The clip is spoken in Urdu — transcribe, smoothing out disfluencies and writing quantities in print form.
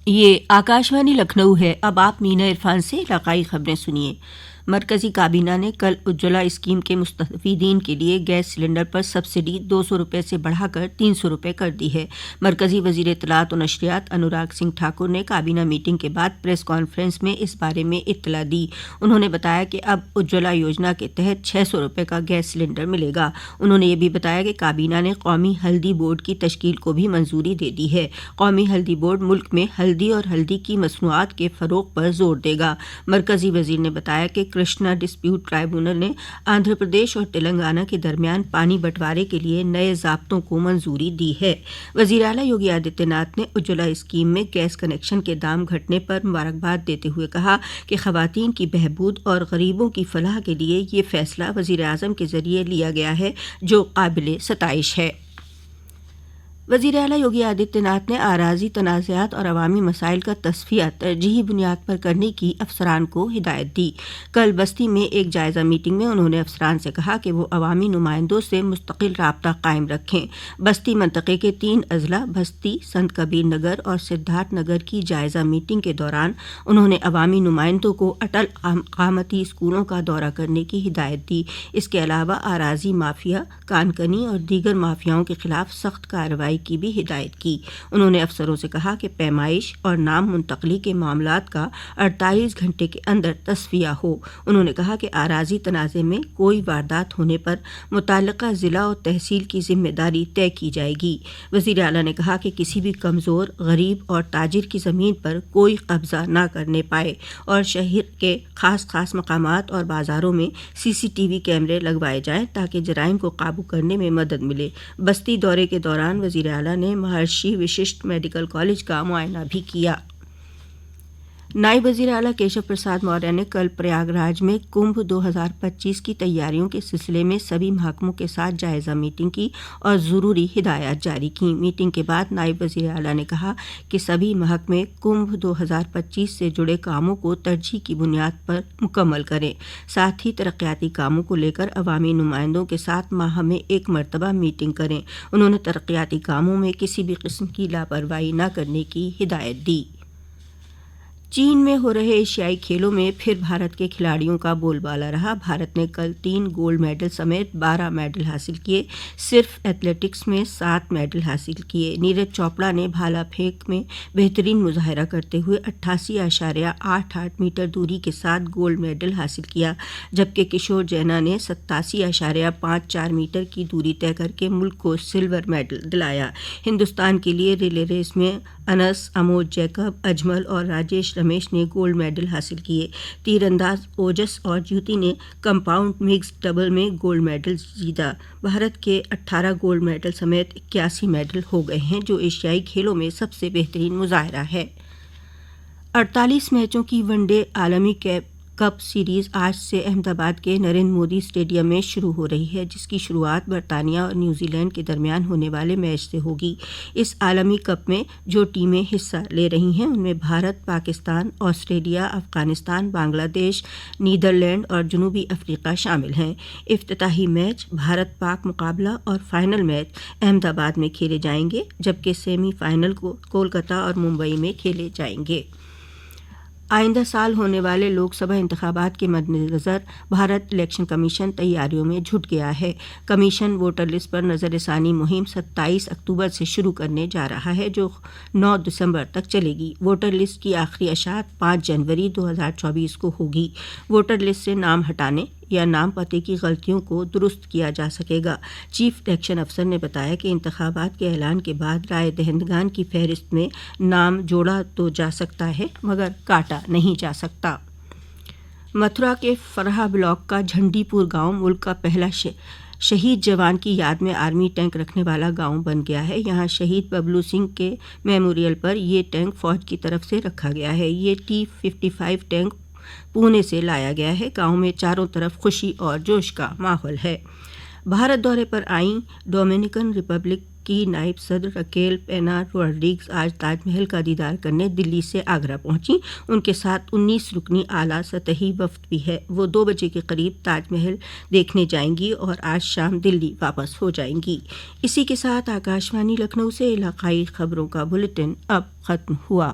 یہ آکاشوانی لکھنؤ ہے۔ اب آپ مینا عرفان سے علاقائی خبریں سنیے۔ مرکزی کابینہ نے کل اجولا اسکیم کے مستفیدین کے لیے گیس سلنڈر پر سبسڈی 200 روپے سے بڑھا کر 300 روپے کر دی ہے۔ مرکزی وزیر اطلاعات و نشریات انوراگ سنگھ ٹھاکر نے کابینہ میٹنگ کے بعد پریس کانفرنس میں اس بارے میں اطلاع دی۔ انہوں نے بتایا کہ اب اجولا یوجنا کے تحت 600 روپے کا گیس سلنڈر ملے گا۔ انہوں نے یہ بھی بتایا کہ کابینہ نے قومی ہلدی بورڈ کی تشکیل کو بھی منظوری دے دی ہے۔ قومی ہلدی بورڈ ملک میں ہلدی اور ہلدی کی مصنوعات کے فروغ پر زور دے گا۔ مرکزی وزیر نے بتایا کہ کرشنا ڈسپیوٹ ٹرائبیونل نے آندھرا پردیش اور تلنگانہ کے درمیان پانی بنٹوارے کے لیے نئے ضابطوں کو منظوری دی ہے۔ وزیر اعلیٰ یوگی آدتیہ ناتھ نے اجولا اسکیم میں گیس کنیکشن کے دام گھٹنے پر مبارکباد دیتے ہوئے کہا کہ خواتین کی بہبود اور غریبوں کی فلاح کے لیے یہ فیصلہ وزیر اعظم کے ذریعے لیا گیا ہے، جو قابل ستائش ہے۔ وزیر اعلیٰ یوگی آدتیہ ناتھ نے اراضی تنازعات اور عوامی مسائل کا تصفیہ ترجیحی بنیاد پر کرنے کی افسران کو ہدایت دی۔ کل بستی میں ایک جائزہ میٹنگ میں انہوں نے افسران سے کہا کہ وہ عوامی نمائندوں سے مستقل رابطہ قائم رکھیں۔ بستی منطقے کے 3 اضلاع بستی، سنت کبیر نگر اور سدھارتھ نگر کی جائزہ میٹنگ کے دوران انہوں نے عوامی نمائندوں کو اٹل اقامتی اسکولوں کا دورہ کرنے کی ہدایت دی۔ اس کے علاوہ اراضی مافیا، کان کنی اور دیگر مافیاؤں کے خلاف سخت کارروائی کی بھی ہدایت کی۔ انہوں نے افسروں سے کہا کہ پیمائش اور نام منتقلی کے معاملات کا 48 گھنٹے کے اندر تصفیہ ہو۔ انہوں نے کہا کہ اراضی تنازع میں کوئی واردات ہونے پر متعلقہ ضلع اور تحصیل کی ذمہ داری طے کی جائے گی۔ وزیر اعلیٰ نے کہا کہ کسی بھی کمزور، غریب اور تاجر کی زمین پر کوئی قبضہ نہ کرنے پائے اور شہر کے خاص مقامات اور بازاروں میں CCTV کیمرے لگوائے جائیں تاکہ جرائم کو قابو کرنے میں مدد ملے۔ بستی دورے کے دوران وزیر اعلیٰ نے مہرشی وششٹھ میڈیکل کالج کا معائنہ بھی کیا۔ نائب وزیر اعلیٰ کیشو پرساد موریہ نے کل پریاگ راج میں کمبھ 2025 کی تیاریوں کے سلسلے میں سبھی محکموں کے ساتھ جائزہ میٹنگ کی اور ضروری ہدایات جاری کیں۔ میٹنگ کے بعد نائب وزیر اعلیٰ نے کہا کہ سبھی محکمے کمبھ 2025 سے جڑے کاموں کو ترجیح کی بنیاد پر مکمل کریں، ساتھ ہی ترقیاتی کاموں کو لے کر عوامی نمائندوں کے ساتھ ماہ میں 1 مرتبہ میٹنگ کریں۔ انہوں نے ترقیاتی کاموں میں کسی بھی قسم کی لاپرواہی نہ کرنے کی ہدایت دی۔ چین میں ہو رہے ایشیائی کھیلوں میں پھر بھارت کے کھلاڑیوں کا بول بالا رہا۔ بھارت نے کل 3 گولڈ میڈل سمیت 12 میڈل حاصل کیے۔ صرف ایتھلیٹکس میں 7 میڈل حاصل کیے۔ نیرج چوپڑا نے بھالا پھینک میں بہترین مظاہرہ کرتے ہوئے 88.88 میٹر دوری کے ساتھ گولڈ میڈل حاصل کیا، جبکہ کشور جینا نے 87.54 میٹر کی دوری طے کر کے ملک کو سلور میڈل دلایا۔ ہندوستان کے لیے ریلے ریس میں انس، اموج جیکب، اجمل اور راجیش رمیش نے گولڈ میڈل حاصل کیے۔ تیر انداز اوجس اور جیوتی نے کمپاؤنڈ مکسڈ ڈبل میں گولڈ میڈل جیتا۔ بھارت کے 18 گولڈ میڈل سمیت 81 میڈل ہو گئے ہیں، جو ایشیائی کھیلوں میں سب سے بہترین مظاہرہ ہے۔ 48 میچوں کی ون ڈے عالمی کپ سیریز آج سے احمد آباد کے نریندر مودی اسٹیڈیم میں شروع ہو رہی ہے، جس کی شروعات برطانیہ اور نیوزی لینڈ کے درمیان ہونے والے میچ سے ہوگی۔ اس عالمی کپ میں جو ٹیمیں حصہ لے رہی ہیں ان میں بھارت، پاکستان، آسٹریلیا، افغانستان، بنگلہ دیش، نیدرلینڈ اور جنوبی افریقہ شامل ہیں۔ افتتاحی میچ، بھارت پاک مقابلہ اور فائنل میچ احمد آباد میں کھیلے جائیں گے، جبکہ سیمی فائنل کو کولکتہ اور ممبئی میں کھیلے جائیں گے۔ آئندہ سال ہونے والے لوک سبھا انتخابات کے مد نظر بھارت الیکشن کمیشن تیاریوں میں جٹ گیا ہے۔ کمیشن ووٹر لسٹ پر نظر ثانی مہم 27 اکتوبر سے شروع کرنے جا رہا ہے، جو 9 دسمبر تک چلے گی۔ ووٹر لسٹ کی آخری اشاعت 5 جنوری 2024 کو ہوگی۔ ووٹر لسٹ سے نام ہٹانے یا نام پتے کی غلطیوں کو درست کیا جا سکے گا۔ چیف الیکشن افسر نے بتایا کہ انتخابات کے اعلان کے بعد رائے دہندگان کی فہرست میں نام جوڑا تو جا سکتا ہے، مگر کاٹا نہیں جا سکتا۔ متھرا کے فرحہ بلاک کا جھنڈی پور گاؤں ملک کا پہلا شہید جوان کی یاد میں آرمی ٹینک رکھنے والا گاؤں بن گیا ہے۔ یہاں شہید ببلو سنگھ کے میموریل پر یہ ٹینک فوج کی طرف سے رکھا گیا ہے۔ یہ T-55 ٹینک پونے سے لایا گیا ہے۔ گاؤں میں چاروں طرف خوشی اور جوش کا ماحول ہے۔ بھارت دورے پر آئیں ڈومینیکن ریپبلک کی نائب صدر رکیل پینا روڈریگز آج تاج محل کا دیدار کرنے دلی سے آگرہ پہنچی۔ ان کے ساتھ 19 رکنی اعلیٰ سطحی وفد بھی ہے۔ وہ 2 بجے کے قریب تاج محل دیکھنے جائیں گی اور آج شام دلی واپس ہو جائیں گی۔ اسی کے ساتھ آکاشوانی لکھنؤ سے علاقائی خبروں کا بلیٹن اب ختم ہوا۔